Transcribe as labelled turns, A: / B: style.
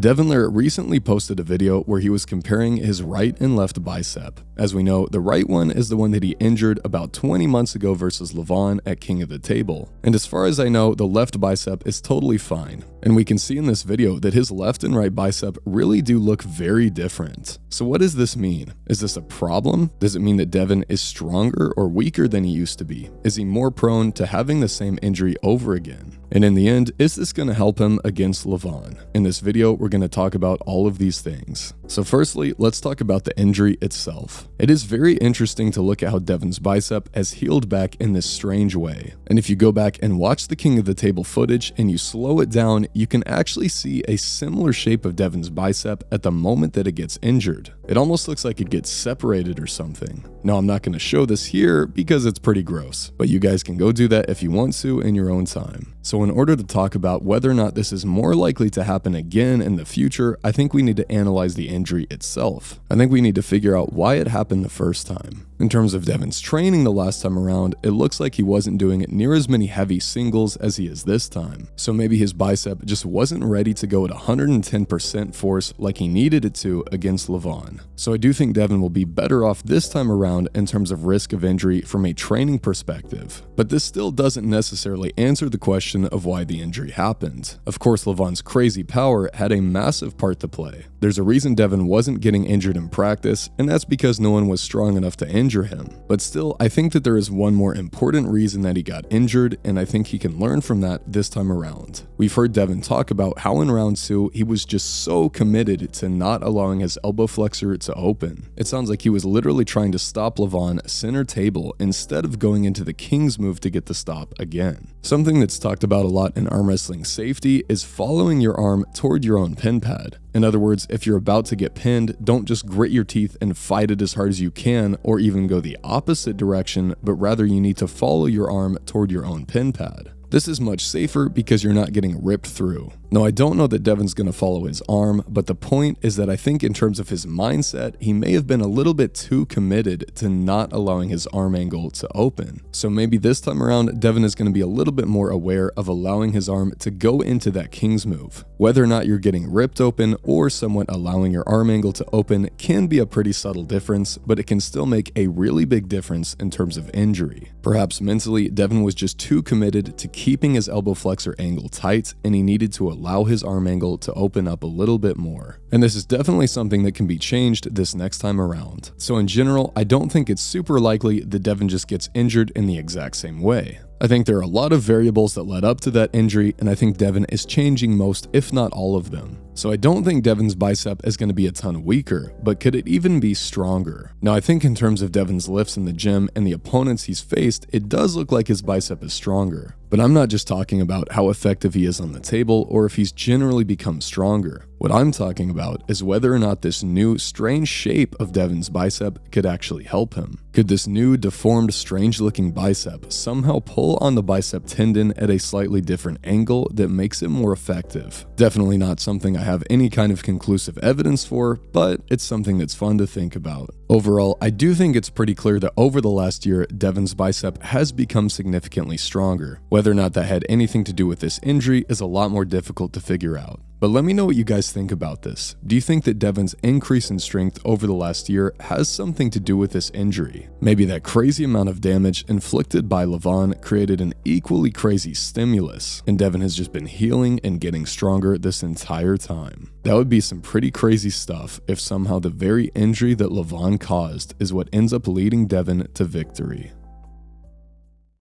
A: Devon LARRATT recently posted a video where he was comparing his right and left bicep. As we know, the right one is the one that he injured about 20 months ago versus Levan at King of the Table. And as far as I know, the left bicep is totally fine. And we can see in this video that his left and right bicep really do look very different. So what does this mean? Is this a problem? Does it mean that Devon is stronger or weaker than he used to be? Is he more prone to having the same injury over again? And in the end, is this going to help him against Levan? In this video, we're going to talk about all of these things. So firstly, let's talk about the injury itself. It is very interesting to look at how Devon's bicep has healed back in this strange way. And if you go back and watch the King of the Table footage and you slow it down, you can actually see a similar shape of Devon's bicep at the moment that it gets injured. It almost looks like it gets separated or something. Now, I'm not going to show this here because it's pretty gross, but you guys can go do that if you want to in your own time. So in order to talk about whether or not this is more likely to happen again in the future, I think we need to analyze the injury itself. I think we need to figure out why it happened the first time. In terms of Devon's training the last time around, it looks like he wasn't doing near as many heavy singles as he is this time. So maybe his bicep just wasn't ready to go at 110% force like he needed it to against Levan. So I do think Devon will be better off this time around in terms of risk of injury from a training perspective. But this still doesn't necessarily answer the question of why the injury happened. Of course, Levan's crazy power had a massive part to play. There's a reason Devon wasn't getting injured in practice, and that's because no one was strong enough to injure him. But still, I think that there is one more important reason that he got injured, and I think he can learn from that this time around. We've heard Devon talk about how in round 2, he was just so committed to not allowing his elbow flexor to open. It sounds like he was literally trying to stop Levan center table instead of going into the king's move to get the stop again. Something that's talked about a lot in arm wrestling safety is following your arm toward your own pin pad. In other words, if you're about to get pinned, don't just grit your teeth and fight it as hard as you can or even go the opposite direction, but rather you need to follow your arm toward your own pin pad. This is much safer because you're not getting ripped through. Now, I don't know that Devon's going to follow his arm, but the point is that I think in terms of his mindset, he may have been a little bit too committed to not allowing his arm angle to open. So maybe this time around, Devon is going to be a little bit more aware of allowing his arm to go into that king's move. Whether or not you're getting ripped open or somewhat allowing your arm angle to open can be a pretty subtle difference, but it can still make a really big difference in terms of injury. Perhaps mentally, Devon was just too committed to keeping his elbow flexor angle tight, and he needed to allow his arm angle to open up a little bit more. And this is definitely something that can be changed this next time around. So in general, I don't think it's super likely that Devon just gets injured in the exact same way. I think there are a lot of variables that led up to that injury, and I think Devon is changing most, if not all of them. So I don't think Devon's bicep is going to be a ton weaker, but could it even be stronger? Now, I think in terms of Devon's lifts in the gym and the opponents he's faced, it does look like his bicep is stronger. But I'm not just talking about how effective he is on the table or if he's generally become stronger. What I'm talking about is whether or not this new strange shape of Devon's bicep could actually help him. Could this new deformed, strange-looking bicep somehow pull on the bicep tendon at a slightly different angle that makes it more effective? Definitely not something I have any kind of conclusive evidence for, but it's something that's fun to think about. Overall, I do think it's pretty clear that over the last year, Devon's bicep has become significantly stronger. Whether or not that had anything to do with this injury is a lot more difficult to figure out. But let me know what you guys think about this. Do you think that Devon's increase in strength over the last year has something to do with this injury? Maybe that crazy amount of damage inflicted by Levan created an equally crazy stimulus, and Devon has just been healing and getting stronger this entire time. That would be some pretty crazy stuff if somehow the very injury that Levan caused is what ends up leading Devon to victory.